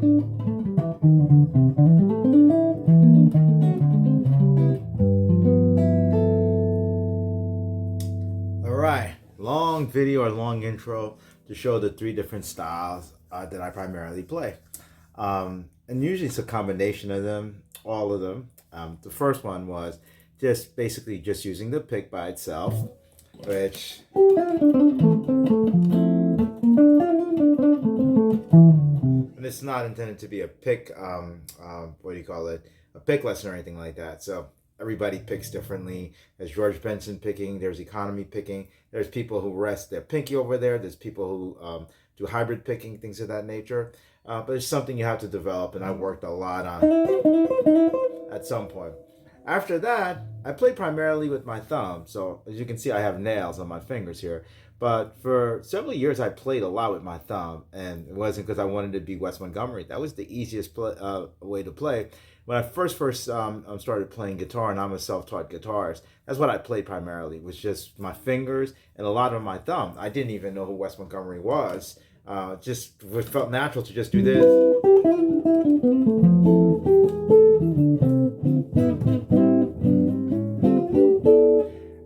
All right, long video or long intro to show the three different styles that I primarily play. And usually it's a combination of them, all of them. The first one was just basically just using the pick by itself, which, and it's not intended to be a pick, what do you call it, a pick lesson or anything like that. So everybody picks differently. There's George Benson picking, there's economy picking, there's people who rest their pinky over there, there's people who do hybrid picking, things of that nature. But it's something you have to develop, and I worked a lot on at some point. After that, I play primarily with my thumb. So as you can see, I have nails on my fingers here. But for several years, I played a lot with my thumb, and it wasn't because I wanted to be Wes Montgomery. That was the easiest way to play. When I first started playing guitar, and I'm a self-taught guitarist, that's what I played primarily, was just my fingers and a lot of my thumb. I didn't even know who Wes Montgomery was. Just it felt natural to just do this.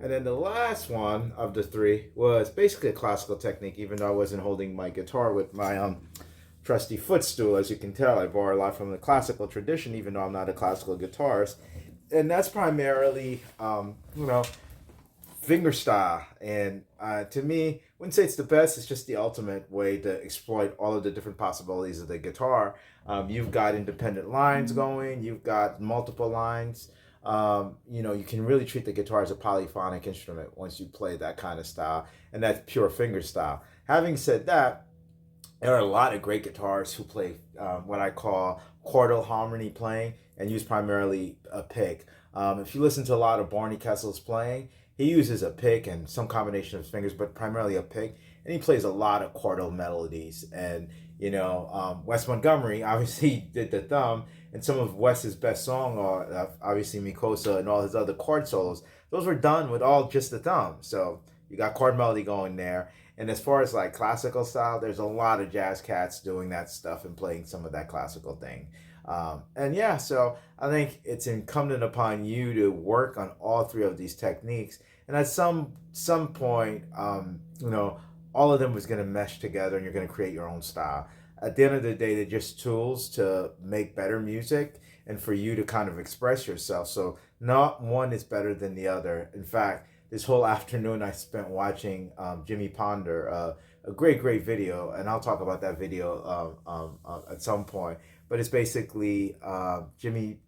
And then the last one of the three was basically a classical technique, even though I wasn't holding my guitar with my trusty footstool. As you can tell, I borrow a lot from the classical tradition, even though I'm not a classical guitarist. And that's primarily, fingerstyle. And to me, I wouldn't say it's the best, it's just the ultimate way to exploit all of the different possibilities of the guitar. You've got independent lines going, you've got multiple lines. You can really treat the guitar as a polyphonic instrument once you play that kind of style, and that's pure finger style. Having said that, there are a lot of great guitarists who play what I call chordal harmony playing and use primarily a pick. If you listen to a lot of Barney Kessel's playing, he uses a pick and some combination of his fingers, but primarily a pick, and he plays a lot of chordal melodies. And Wes Montgomery obviously did the thumb, and some of Wes's best songs are obviously Mikosa and all his other chord solos. Those were done with all just the thumb. So you got chord melody going there. And as far as like classical style, there's a lot of jazz cats doing that stuff and playing some of that classical thing. So I think it's incumbent upon you to work on all three of these techniques. And at some point, all of them was going to mesh together, and you're going to create your own style. At the end of the day, they're just tools to make better music and for you to kind of express yourself. So not one is better than the other. In fact, this whole afternoon I spent watching Jimmy Ponder, a great video, and I'll talk about that video at some point. But it's basically Jimmy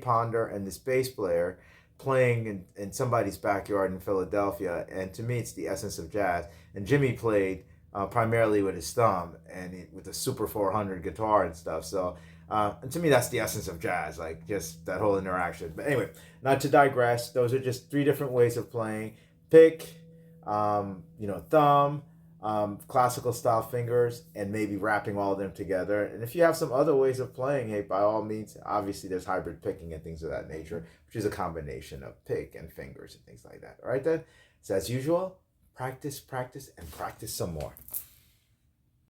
Ponder and this bass player playing in somebody's backyard in Philadelphia, and to me it's the essence of jazz. And Jimmy played primarily with his thumb and with a Super 400 guitar and stuff. So and to me that's the essence of jazz, like just that whole interaction. But anyway, not to digress, those are just three different ways of playing: pick, thumb, classical style fingers, and maybe wrapping all of them together. And if you have some other ways of playing, hey, by all means, obviously there's hybrid picking and things of that nature, which is a combination of pick and fingers and things like that. All right then, so as usual, practice, and practice some more.